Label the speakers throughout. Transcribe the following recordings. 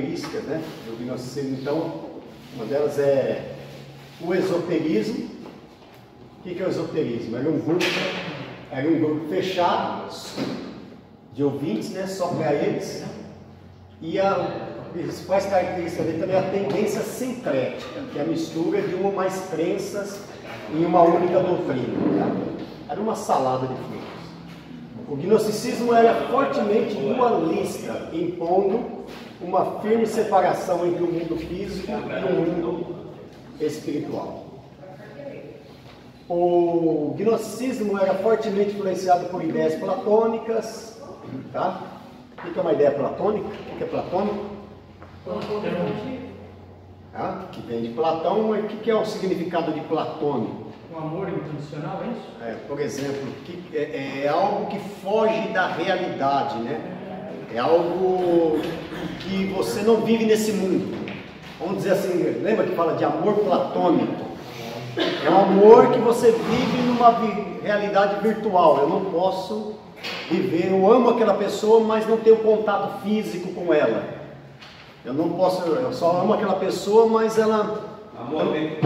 Speaker 1: características, né, do gnosticismo. Então, uma delas é o esoterismo. O que é o esoterismo? Era um grupo fechado de ouvintes, né, só para eles. E as principais características dele também é a tendência sincrética, que é a mistura de uma ou mais crenças em uma única doutrina. Tá? Era uma salada de frutas. O gnosticismo era fortemente dualista, impondo uma firme separação entre o mundo físico e o mundo espiritual. O gnosticismo era fortemente influenciado por ideias platônicas. Tá? O que é uma ideia platônica? O que é platônico? Tá? Que vem de Platão. O que é o significado de platônico?
Speaker 2: Um amor incondicional, é isso?
Speaker 1: Por exemplo, é algo que foge da realidade, né? É algo que você não vive nesse mundo. Vamos dizer assim, lembra que fala de amor platônico? É um amor que você vive numa realidade virtual. Eu não posso viver, eu amo aquela pessoa, mas não tenho contato físico com ela. Eu só amo aquela pessoa, mas ela...
Speaker 3: Amor vem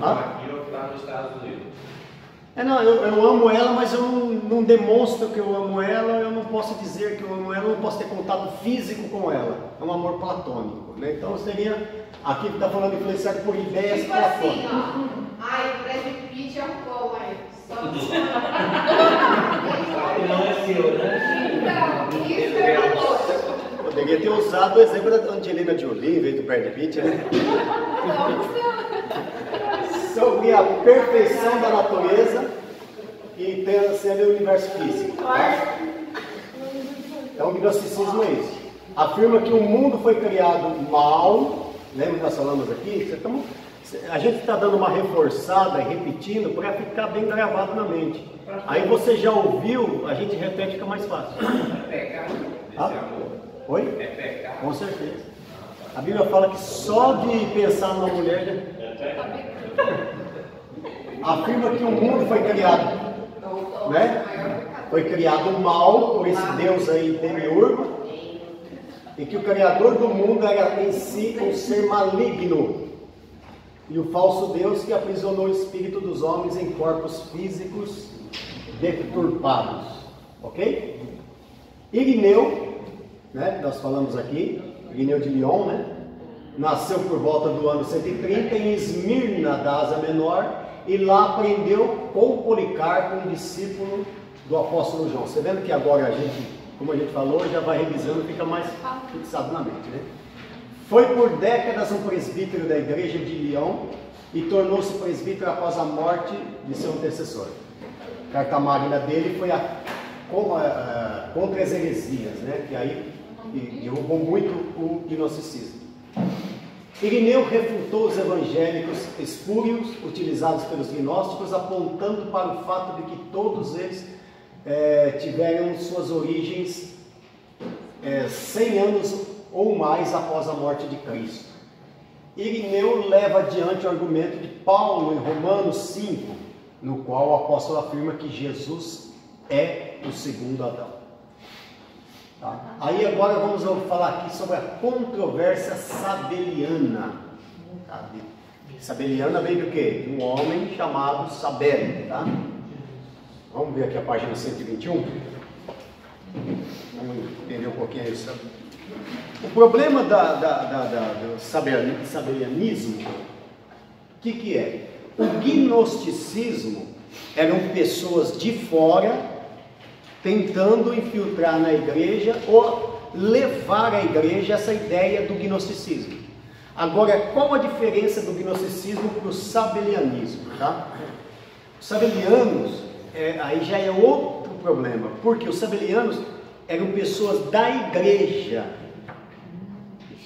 Speaker 3: aqui ou está nos Estados Unidos?
Speaker 1: Eu amo ela, mas eu não demonstro que eu amo ela, eu não posso dizer que eu amo ela, eu não posso ter contato físico com ela. É um amor platônico, né? Então seria, aqui que está falando influenciado por ideias
Speaker 4: tipo
Speaker 1: platônicas.
Speaker 4: Assim, ó, o Brad Pitt é um como aí, só
Speaker 3: Não é seu, né?
Speaker 4: Então, isso é uma coisa.
Speaker 1: Poderia ter usado o exemplo da Angelina Jolie em vez do Brad Pitt, né? Sobre a perfeição da natureza e sendo o universo físico. Tá? Então o gnosticismo é isso. Afirma que o mundo foi criado mal. Lembra que nós falamos aqui? A gente está dando uma reforçada e repetindo para ficar bem gravado na mente. Aí você já ouviu, a gente repete, fica mais fácil.
Speaker 3: É pecado.
Speaker 1: Oi?
Speaker 3: É pecado.
Speaker 1: Com certeza. A Bíblia fala que só de pensar numa mulher afirma que o mundo foi criado, né? Foi criado mal por esse Deus aí demiurgo, e que o Criador do mundo era em si um ser maligno, e o falso Deus que aprisionou o espírito dos homens em corpos físicos deturpados. Ok? Irineu, né? Nós falamos aqui, Irineu de Lyon, né? Nasceu por volta do ano 130 em Esmirna da Ásia Menor, e lá aprendeu com Policarpo, um discípulo do apóstolo João. Você vendo que agora a gente, como a gente falou, já vai revisando, fica mais fixado na mente, né? Foi por décadas um presbítero da igreja de Lyon e tornou-se presbítero após a morte de seu antecessor. A carta magna dele foi contra as heresias, né? Que aí derrubou muito o gnosticismo. Irineu refutou os evangélicos espúrios utilizados pelos gnósticos, apontando para o fato de que todos eles tiveram suas origens 100 anos ou mais após a morte de Cristo. Irineu leva adiante o argumento de Paulo em Romanos 5, no qual o apóstolo afirma que Jesus é o segundo Adão. Tá? Aí agora vamos falar aqui sobre a controvérsia sabeliana. Tá? Sabeliana vem do quê? De um homem chamado Sabélio. Tá? Vamos ver aqui a página 121. Vamos entender um pouquinho isso. O problema do sabelianismo, o que é? O gnosticismo eram pessoas de fora tentando infiltrar na igreja ou levar à igreja essa ideia do gnosticismo. Agora, qual a diferença do gnosticismo para o sabelianismo? Tá? Os sabelianos, aí já é outro problema, porque os sabelianos eram pessoas da igreja,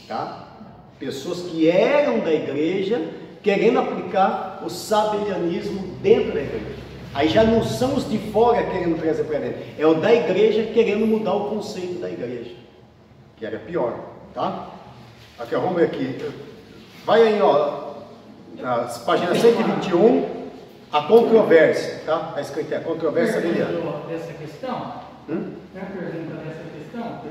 Speaker 1: tá? Pessoas que eram da igreja, querendo aplicar o sabelianismo dentro da igreja. Aí já não são os de fora querendo trazer para dentro, é o da igreja querendo mudar o conceito da igreja, que era pior, tá? Aqui, ó, vamos ver aqui, vai aí, ó, na página 121, a controvérsia, tá? Está escrito a controvérsia sabeliana.
Speaker 2: Dessa questão, na pergunta dessa questão,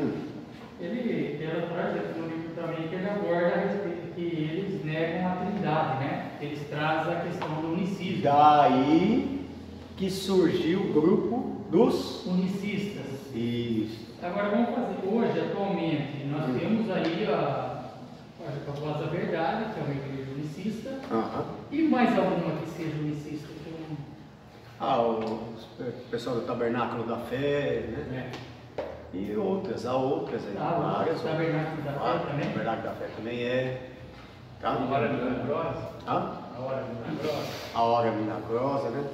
Speaker 2: ela traz aqui no livro também que ele
Speaker 1: daí que surgiu o grupo dos
Speaker 2: unicistas.
Speaker 1: Isso.
Speaker 2: Agora vamos fazer, hoje, atualmente, nós temos aí a Voz da Verdade, que é uma igreja unicista, e mais alguma que seja unicista?
Speaker 1: O pessoal do Tabernáculo da Fé, né? E outras, há outras aí. Várias.
Speaker 2: O Tabernáculo da Fé também?
Speaker 1: O Tabernáculo da Fé também é. Tá?
Speaker 3: A hora milagrosa?
Speaker 1: A
Speaker 3: hora milagrosa?
Speaker 1: A hora milagrosa, né?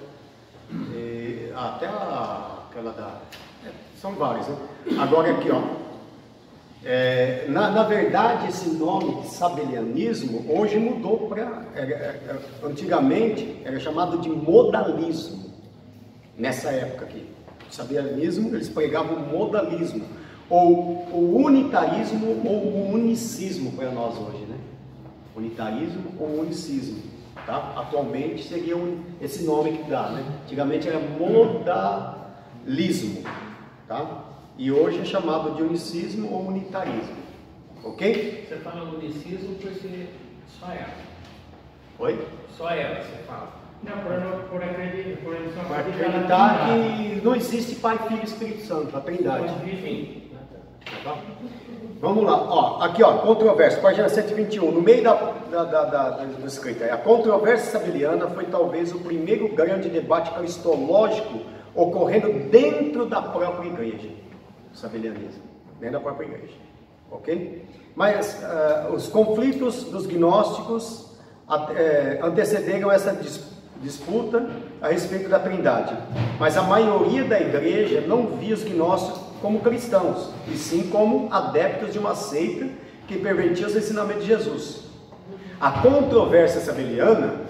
Speaker 1: E até aquela da. São várias, né? Agora aqui, ó. Na verdade, esse nome de sabelianismo hoje mudou para. Antigamente era chamado de modalismo. Nessa época aqui. O sabelianismo, eles pregavam o modalismo. Ou o unitarismo ou o unicismo para nós hoje, né? Unitarismo ou unicismo. Tá? Atualmente seria esse nome que dá, né? Antigamente era modalismo. Tá? E hoje é chamado de unicismo ou unitarismo. Ok?
Speaker 3: Você fala unicismo porque só ela.
Speaker 1: Oi?
Speaker 3: Só ela, você fala.
Speaker 2: Não, por
Speaker 1: acreditar que não existe Pai, Filho e Espírito Santo, a Trindade.
Speaker 3: Enfim.
Speaker 1: Tá? Vamos lá, ó, aqui ó, controvérsia, página 121, no meio do escrito, a controvérsia sabeliana foi talvez o primeiro grande debate cristológico ocorrendo dentro da própria igreja, o sabelianismo, dentro da própria igreja, ok? Mas os conflitos dos gnósticos antecederam essa disputa a respeito da Trindade, mas a maioria da igreja não via os gnósticos como cristãos, e sim como adeptos de uma seita que pervertia os ensinamentos de Jesus. A controvérsia sabeliana,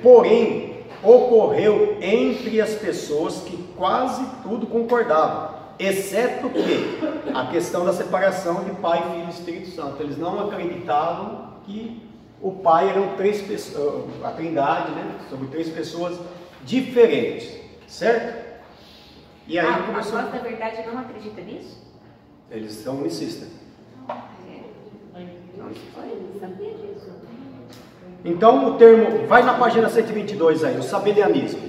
Speaker 1: porém, ocorreu entre as pessoas que quase tudo concordavam, exceto que a questão da separação de Pai, Filho e Espírito Santo. Eles não acreditavam que o Pai eram três pessoas, a Trindade, né, sobre três pessoas diferentes, certo? E aí começou...
Speaker 5: A Voz da Verdade não acredita nisso?
Speaker 1: Eles são unicistas.
Speaker 5: Olha, não sabia disso.
Speaker 1: Então o termo, vai na página 122 aí, o sabelianismo.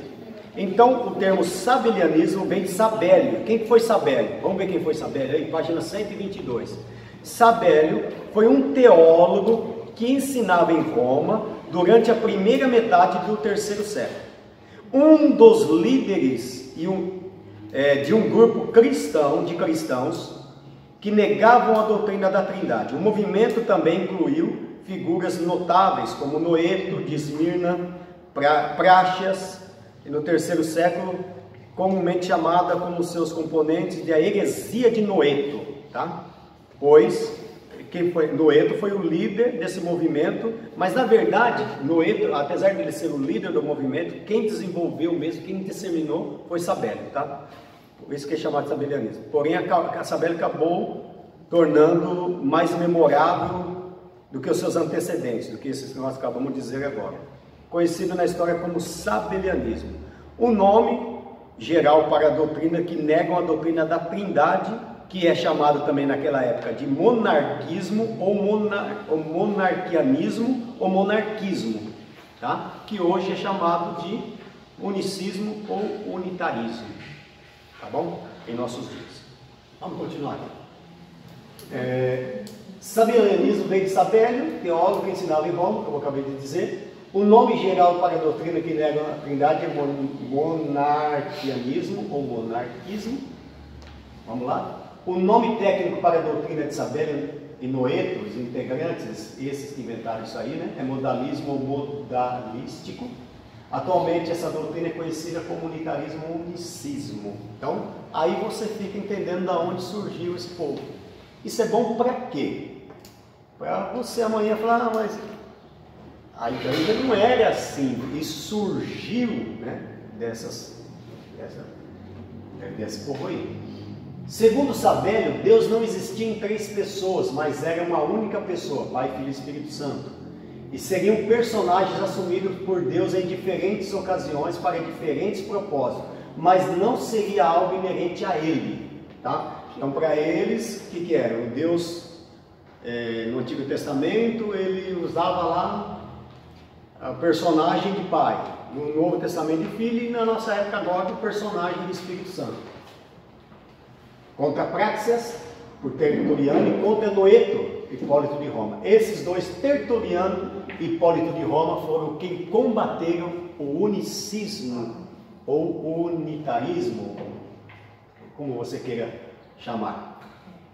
Speaker 1: Então o termo sabelianismo vem de Sabélio. Quem foi Sabélio? Vamos ver quem foi Sabélio aí, página 122. Sabélio foi um teólogo que ensinava em Roma durante a primeira metade do terceiro século. Um dos líderes de um grupo de cristãos que negavam a doutrina da Trindade. O movimento também incluiu figuras notáveis como Noeto de Esmirna, Práxias, e no terceiro século, comumente chamada como seus componentes de a heresia de Noeto, tá? Pois Noeto foi o líder desse movimento, mas na verdade, Noeto, apesar de ele ser o líder do movimento, quem desenvolveu mesmo, quem disseminou foi Sabélio, tá? Por isso que é chamado de sabelianismo. Porém, a Sabélio acabou tornando mais memorável do que os seus antecedentes, do que esses que nós acabamos de dizer agora. Conhecido na história como sabelianismo. O nome geral para a doutrina que negam a doutrina da Trindade, que é chamado também naquela época de monarquismo ou monarquianismo ou monarquismo, tá? Que hoje é chamado de unicismo ou unitarismo, tá bom? Em nossos dias. Vamos continuar aqui. Sabelianismo veio de Sabélio, teólogo que ensinava em Roma, como eu acabei de dizer. O nome geral para a doutrina que nega a Trindade é monarquianismo ou monarquismo. Vamos lá? O nome técnico para a doutrina de Sabélio e Noeto, os integrantes, esses que inventaram isso aí, né, é modalismo ou modalístico. Atualmente essa doutrina é conhecida como unitarismo ou unicismo. Então, aí você fica entendendo de onde surgiu esse povo. Isso é bom para quê? Para você amanhã falar, mas a igreja não era assim, e surgiu, né, desse povo aí. Segundo Sabélio, Deus não existia em três pessoas, mas era uma única pessoa, Pai, Filho e Espírito Santo. E seriam personagens assumidos por Deus em diferentes ocasiões para diferentes propósitos, mas não seria algo inerente a Ele, tá? Então, para eles, o que era? O Deus, no Antigo Testamento, ele usava lá o personagem de pai, no Novo Testamento de filho, e na nossa época agora o personagem do Espírito Santo. Contra Praxeas, por Tertuliano, e contra Noeto, Hipólito de Roma. Esses dois, Tertuliano e Hipólito de Roma, foram quem combateram o unicismo, ou unitarismo, como você queira chamar.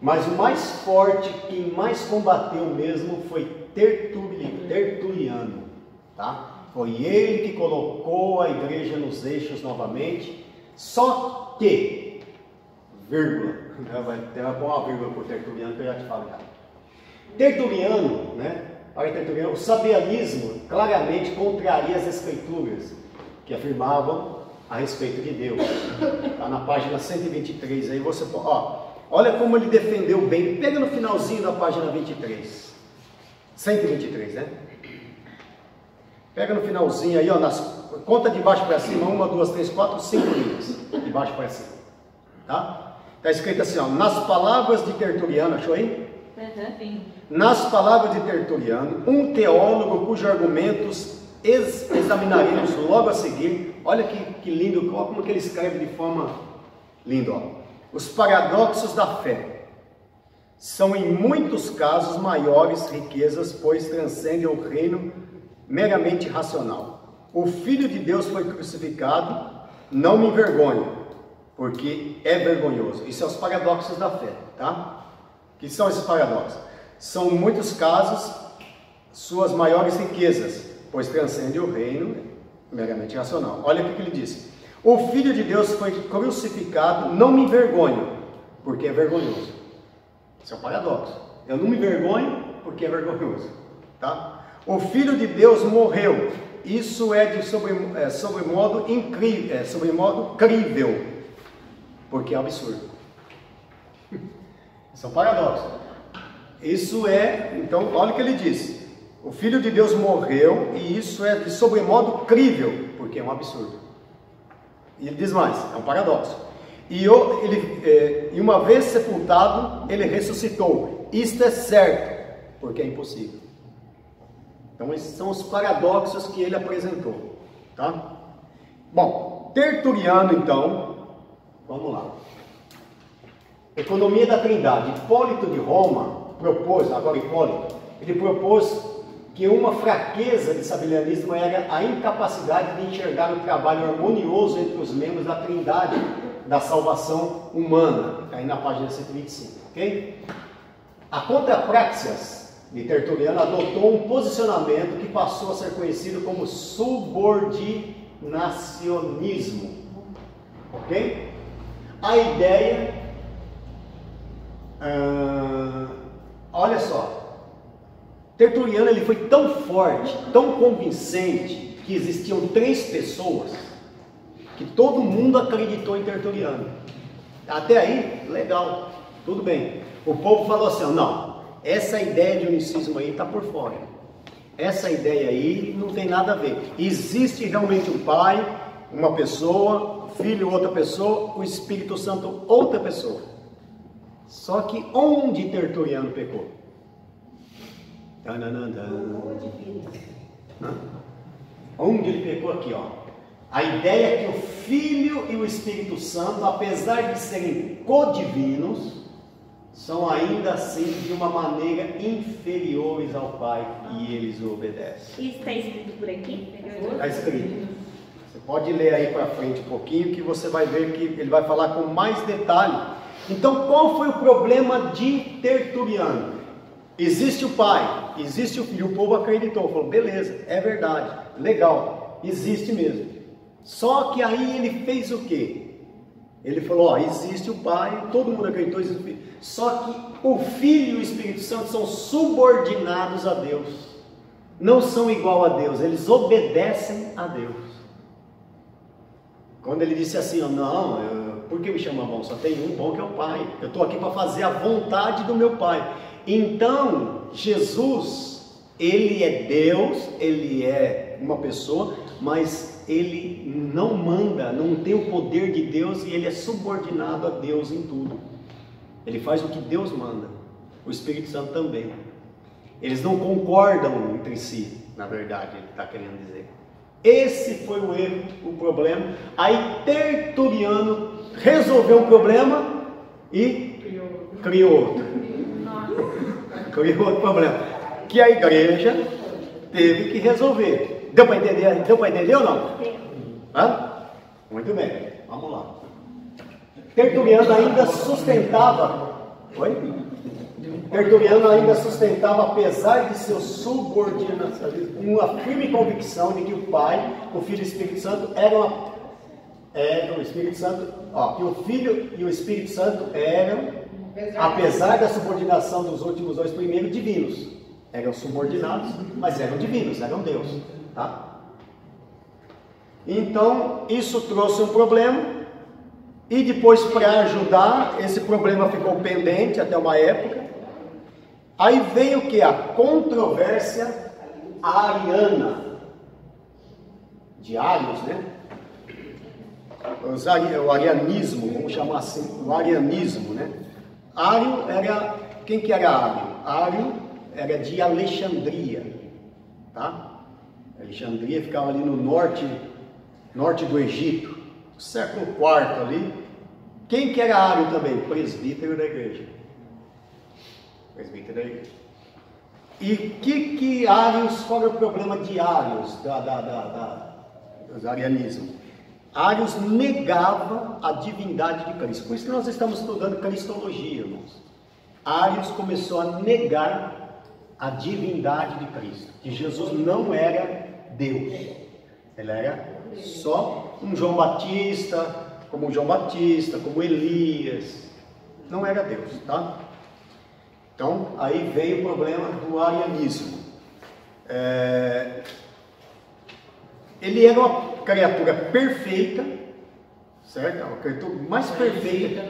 Speaker 1: Mas o mais forte, quem mais combateu mesmo, foi Tertuliano, tá? Foi ele que colocou a igreja nos eixos novamente, só que, vírgula, vai ter uma vírgula por Tertuliano que eu já te falo já. Tertuliano, né? Para Tertuliano, o sabianismo claramente contraria as escrituras que afirmavam a respeito de Deus. Está na página 123, aí você pode, olha como ele defendeu bem, pega no finalzinho da página 23, 123, né? Pega no finalzinho aí, conta de baixo para cima, 1, 2, 3, 4, 5 linhas, de baixo para cima, tá? Está escrito assim, nas palavras de Tertuliano, achou aí?
Speaker 5: Sim.
Speaker 1: Nas palavras de Tertuliano, um teólogo cujos argumentos examinaremos logo a seguir. Olha que lindo, como que ele escreve de forma linda. Os paradoxos da fé são em muitos casos maiores riquezas, pois transcendem o reino meramente racional. O Filho de Deus foi crucificado, não me envergonho, porque é vergonhoso. Isso é os paradoxos da fé, tá? O que são esses paradoxos? São em muitos casos suas maiores riquezas, pois transcende o reino meramente racional. Olha o que ele disse: o Filho de Deus foi crucificado, não me envergonho, porque é vergonhoso. Isso é um paradoxo. Eu não me envergonho porque é vergonhoso, tá? O Filho de Deus morreu, isso é de sobremodo incrível, sobremodo crível, porque é absurdo. Isso é um paradoxo. Isso é, então, olha o que ele disse: o Filho de Deus morreu, e isso é de sobremodo crível, porque é um absurdo. E ele diz mais, é um paradoxo. E uma vez sepultado, ele ressuscitou. Isto é certo, porque é impossível. Então, esses são os paradoxos que ele apresentou, tá? Bom, Tertuliano, então, vamos lá. Economia da Trindade. Hipólito de Roma propôs, agora Hipólito, ele propôs que uma fraqueza de sabelianismo era a incapacidade de enxergar o trabalho harmonioso entre os membros da Trindade da salvação humana. Está aí na página 125, ok? A Contrapraxeas de Tertuliano adotou um posicionamento que passou a ser conhecido como subordinacionismo, ok? A ideia, olha só, Tertuliano ele foi tão forte, tão convincente, que existiam 3 pessoas que todo mundo acreditou em Tertuliano. Até aí, legal, tudo bem. O povo falou assim, não, essa ideia de unicismo aí está por fora. Essa ideia aí não tem nada a ver. Existe realmente um pai, uma pessoa, filho, outra pessoa, o Espírito Santo, outra pessoa. Só que onde Tertuliano pecou? Onde ele pecou aqui, a ideia é que o Filho e o Espírito Santo, apesar de serem codivinos, são ainda assim de uma maneira inferiores ao Pai, e eles o obedecem.
Speaker 5: Isso está escrito por aqui?
Speaker 1: Está escrito. Você pode ler aí para frente um pouquinho, que você vai ver que ele vai falar com mais detalhe. Então, qual foi o problema de Tertuliano? Existe o Pai, existe o Filho. O povo acreditou, falou, beleza, é verdade, legal, existe mesmo. Só que aí ele fez o quê? Ele falou, existe o Pai, todo mundo acreditou, existe o Filho. Só que o Filho e o Espírito Santo são subordinados a Deus. Não são igual a Deus, eles obedecem a Deus. Quando ele disse assim, por que me chama bom? Só tem um bom, que é o Pai. Eu estou aqui para fazer a vontade do meu Pai. Então, Jesus, ele é Deus, ele é uma pessoa, mas ele não manda, não tem o poder de Deus, e ele é subordinado a Deus em tudo. Ele faz o que Deus manda. O Espírito Santo também. Eles não concordam entre si, na verdade, ele está querendo dizer. Esse foi o erro, o problema. Aí Tertuliano resolveu um problema e criou outro. Criou outro problema, que a igreja teve que resolver. Deu para entender? Deu para entender ou não? Hã? Muito bem, vamos lá. Tertuliano ainda sustentava, Tertuliano ainda sustentava, apesar de seu subordinacionismo, uma firme convicção de que o Pai, o Filho e o Espírito Santo o Espírito Santo, que o Filho e o Espírito Santo eram, apesar da subordinação dos últimos dois primeiros, divinos. Eram subordinados, mas eram divinos, eram Deus, tá? Então, isso trouxe um problema. E depois, para ajudar, esse problema ficou pendente até uma época. Aí veio o que? A controvérsia ariana. De Arius, né? O arianismo, vamos chamar assim, o arianismo, né? Ário era, quem que era Ário? Ário era de Alexandria, tá? Alexandria ficava ali no norte do Egito. Século IV ali. Quem que era Ário também? Presbítero da igreja. Presbítero da igreja. E que Ários, qual é o problema de Ários, dos arianismos? Ários negava a divindade de Cristo. Por isso que nós estamos estudando cristologia, irmãos. Ários começou a negar a divindade de Cristo. Que Jesus não era Deus. Ele era só um João Batista, como Elias, não era Deus, tá? Então, aí veio o problema do arianismo. Ele era uma criatura perfeita, certo? Uma criatura mais perfeita.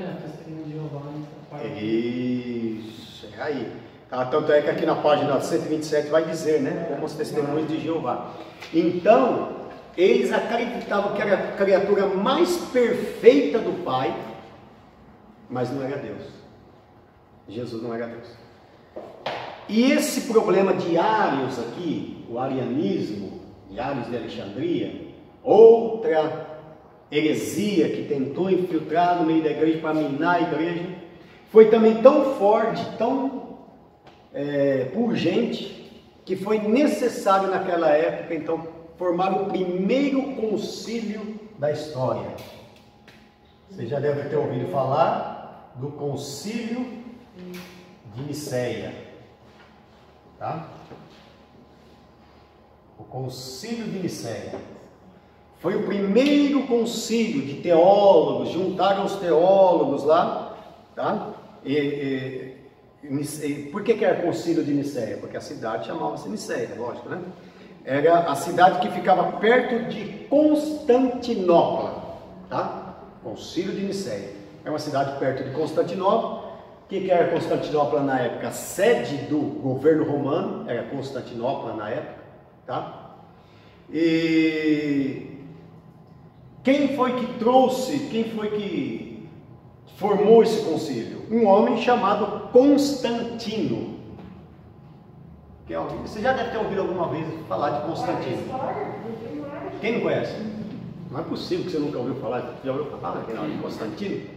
Speaker 1: Isso, é aí. Tá? Tanto é que aqui na página 127 vai dizer, né? Como os testemunhos de Jeová. Então, eles acreditavam que era a criatura mais perfeita do Pai, mas não era Deus. Jesus não era Deus. E esse problema de Ários aqui, o arianismo, de Ários de Alexandria, outra heresia que tentou infiltrar no meio da igreja para minar a igreja, foi também tão forte, tão pungente, que foi necessário naquela época, então, formar o primeiro concílio da história. Você já deve ter ouvido falar do concílio de Nicéia, tá? O concílio de Nicéia foi o primeiro concílio de teólogos, juntaram os teólogos lá, tá? Por que era concílio de Nicéia? Porque a cidade chamava-se Nicéia, lógico, né? Era a cidade que ficava perto de Constantinopla, tá? Concílio de Nicéia. É uma cidade perto de Constantinopla. O que era Constantinopla na época? A sede do governo romano era Constantinopla na época, tá? E quem foi que formou esse concílio? Um homem chamado Constantino. Você já deve ter ouvido alguma vez falar de Constantino. Quem não conhece? Não é possível que você nunca ouviu falar. Já ouviu falar de Constantino?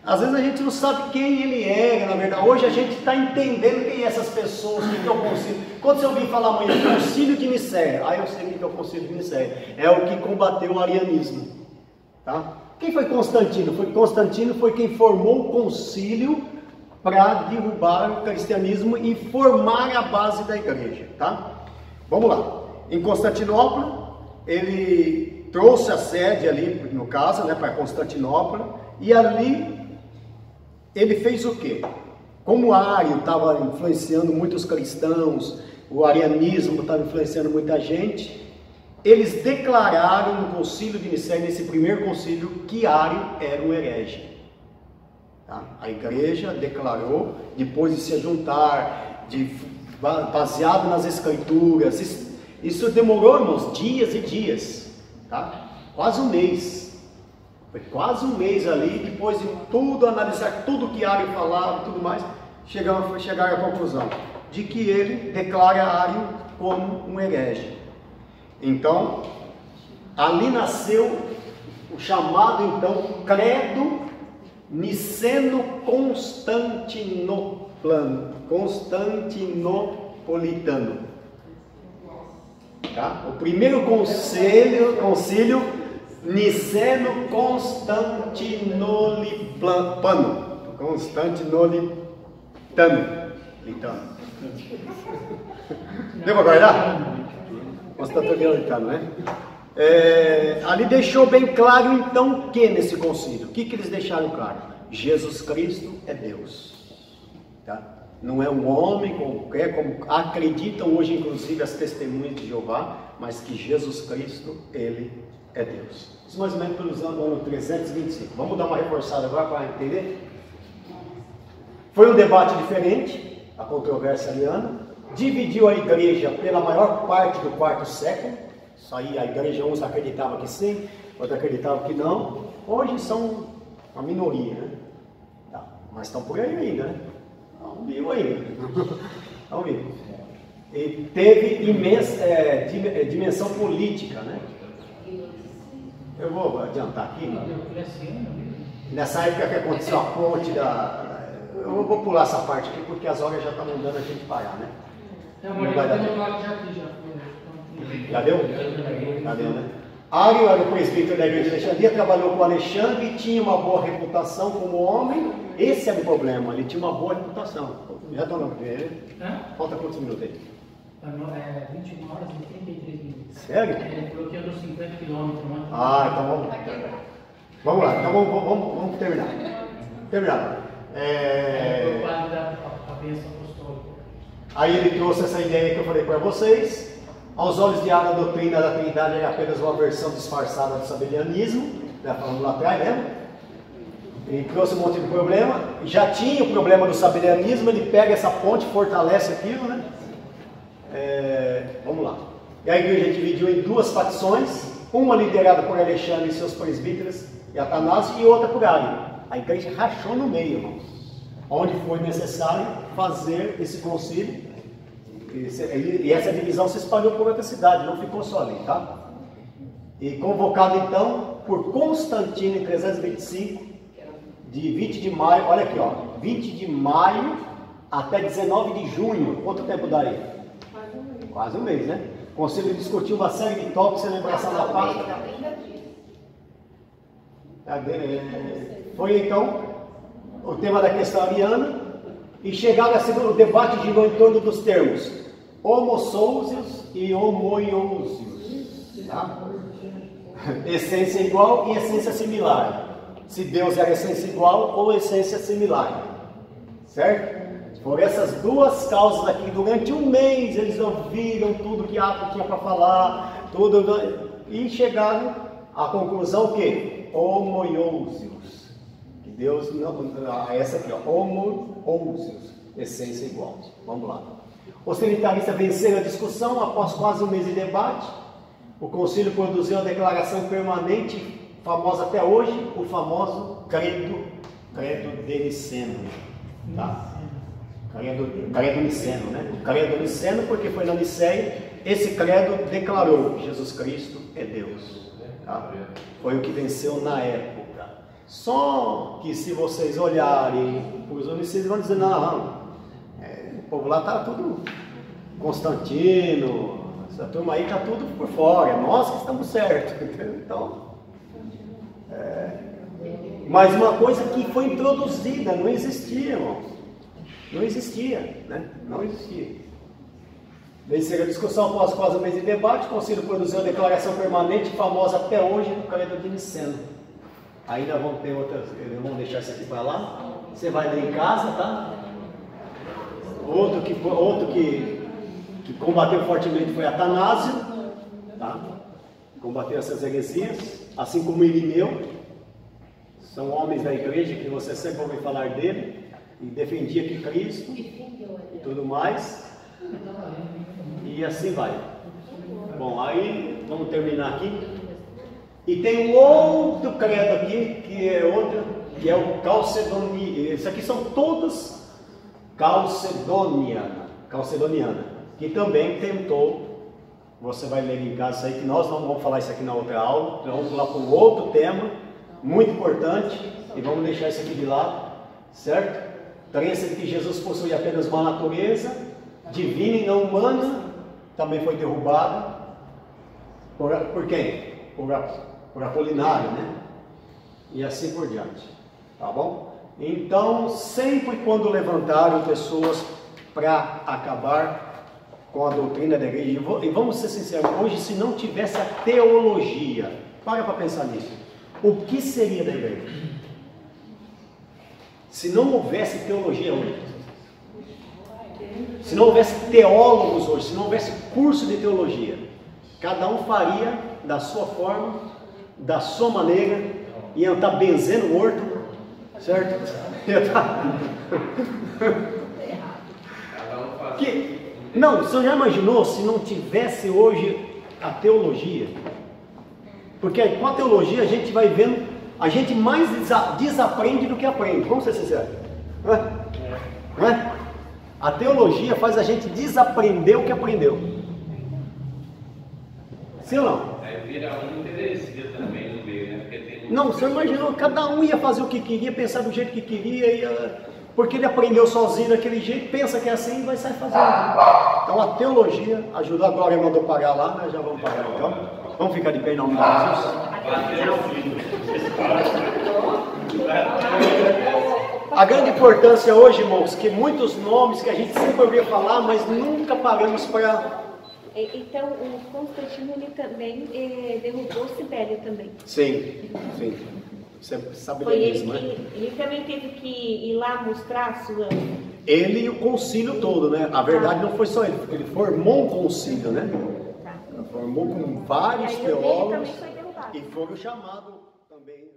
Speaker 1: Às vezes a gente não sabe quem ele era, na verdade. Hoje a gente está entendendo quem é essas pessoas, o que é o concílio. Quando você ouvir falar amanhã, concílio de Nicéia, aí eu sei o que é o concílio de Nicéia. É o que combateu o arianismo. Tá? Quem foi Constantino? Constantino foi quem formou o concílio para derrubar o cristianismo e formar a base da igreja, tá? Vamos lá. Em Constantinopla, ele trouxe a sede ali, no caso, né, para Constantinopla, e ali ele fez o quê? Como Ário estava influenciando muitos cristãos, o arianismo estava influenciando muita gente, eles declararam no concílio de Nicéia, nesse primeiro concílio, que Ário era um herege. Tá? A igreja declarou, depois de se juntar, baseado nas escrituras, isso demorou, irmãos, dias e dias, tá? Quase um mês. Foi quase um mês ali, depois de tudo, analisar tudo que Ário falava e tudo mais, chegaram à conclusão. de que ele declara Ário como um herege. Então, ali nasceu o chamado, então, credo niceno-constantinopolitano. Tá? O primeiro concílio niceno-constantinolitano. Deu para guardar? Constantinolitano, né? Ali deixou bem claro então que nesse concílio, o que eles deixaram claro? Jesus Cristo é Deus, tá? Não é um homem qualquer, como acreditam hoje inclusive as testemunhas de Jeová, mas que Jesus Cristo, Ele é Deus. Isso mais ou menos pelos anos do ano 325. Vamos dar uma reforçada agora para entender? Foi um debate diferente, a controvérsia ariana, dividiu a igreja pela maior parte do quarto século. Isso aí, a igreja, uns acreditavam que sim, outros acreditavam que não. Hoje são uma minoria, né? Tá, mas estão por aí ainda, né? Estão vivos ainda. Estão vivos. E teve imensa dimensão política, né? Eu vou adiantar aqui. Nessa época que aconteceu a ponte da... Eu vou pular essa parte aqui porque as horas já estão mandando a gente parar, né? Não vai dar tempo. Já deu? Já deu, né? Ário era o presbítero da igreja de Alexandria, trabalhou com Alexandre e tinha uma boa reputação como homem. Esse era o problema, ele tinha uma boa reputação. Já estou na Falta quantos minutos aí?
Speaker 2: 21 horas e 33 minutos.
Speaker 1: Sério?
Speaker 2: Ele falou que andou 50 quilômetros.
Speaker 1: Então vamos lá, então vamos terminar. Aí ele trouxe essa ideia que eu falei para vocês. Aos olhos de Ário, a doutrina da Trindade é apenas uma versão disfarçada do sabelianismo, né, falando lá atrás, lembra? Ele trouxe um monte de problema. Já tinha o problema do sabelianismo, ele pega essa ponte, fortalece aquilo, né? Vamos lá. E a igreja dividiu em duas facções, uma liderada por Alexandre e seus presbíteros e Atanásio, e outra por Ário. A igreja rachou no meio, irmãos, onde foi necessário fazer esse concílio. E essa divisão se espalhou por outra cidade, não ficou só ali, tá? E convocado então por Constantino em 325, de 20 de maio, olha aqui, ó, 20 de maio até 19 de junho, quanto tempo daí? Quase um mês, né? O concílio discutiu uma série de tópicos, celebração da Páscoa. Foi então o tema da questão ariana. E chegado a segundo, o debate girou em torno dos termos homossousios e homoiousios, tá? Essência igual e essência similar. Se Deus era essência igual ou essência similar, certo? Por essas duas causas aqui, durante um mês eles ouviram tudo que Atos tinha para falar, e chegaram à conclusão que homoiousios. Deus não, essa aqui, ó, homoousios, essência igual. Vamos lá. Os trinitaristas venceram a discussão após quase um mês de debate. O concílio produziu uma declaração permanente, famosa até hoje, o famoso credo de Niceno. Tá? Credo niceno, né? O credo niceno, porque foi na Niceia, esse credo declarou: Jesus Cristo é Deus. Tá? Foi o que venceu na época. Só que se vocês olharem os homicídios, vão dizer: não, o povo lá está tudo Constantino, essa turma aí está tudo por fora, nós que estamos certos. Então, mas uma coisa que foi introduzida, não existia, irmãos. Não existia, né? Não existia. Venceram a discussão após quase um mês de debate, o concílio produziu uma declaração permanente, famosa até hoje, no credo de Niceno. Ainda vão ter outras, vamos deixar isso aqui para lá. Você vai ler em casa, tá? Outro que combateu fortemente foi Atanásio, tá? Combateu essas heresias, assim como Irineu. São homens da igreja que você sempre ouve falar dele, e defendia que Cristo e tudo mais. E assim vai. Bom, aí vamos terminar aqui. E tem um outro credo aqui, que é o Calcedonia. Isso aqui são todos Calcedonia. calcedoniana, que também tentou, você vai ler em casa isso aí, que nós não vamos falar isso aqui na outra aula, vamos pular para um outro tema, muito importante, e vamos deixar isso aqui de lado, certo? Crença de que Jesus possui apenas uma natureza divina e não humana, também foi derrubada por quem? Por Apolinário, né? E assim por diante, tá bom? Então, sempre quando levantaram pessoas para acabar com a doutrina da igreja, e vamos ser sinceros, hoje se não tivesse a teologia, para pensar nisso, o que seria da igreja? Se não houvesse teologia hoje, se não houvesse teólogos hoje, se não houvesse curso de teologia, cada um faria da sua forma, da sua maneira, ia estar benzendo morto, certo? Ia estar... Não, você já imaginou se não tivesse hoje a teologia? Porque com a teologia a gente vai vendo, a gente mais desaprende do que aprende, vamos ser sinceros. Não é? A teologia faz a gente desaprender o que aprendeu. Sim ou não?
Speaker 3: Aí vira uma heresia também no meio, né? Porque tem
Speaker 1: Não, você imaginou, cada um ia fazer o que queria, pensar do jeito que queria, porque ele aprendeu sozinho daquele jeito, pensa que é assim e vai sair fazendo. Então a teologia ajuda. A Glória mandou parar lá, nós já vamos parar então. Vamos ficar de pé em nome de Jesus. A grande importância hoje, irmãos, que muitos nomes que a gente sempre ouvia falar, mas nunca paramos para...
Speaker 5: Então, o Constantino, ele também derrubou Sibéria também.
Speaker 1: Sim, sim. Você sabe
Speaker 5: Foi
Speaker 1: disso, né?
Speaker 5: Ele também teve que ir lá mostrar a sua...
Speaker 1: Ele e o concílio todo, né? A verdade não foi só ele, porque ele formou um concílio, né? Formou com vários teólogos e foram chamados também...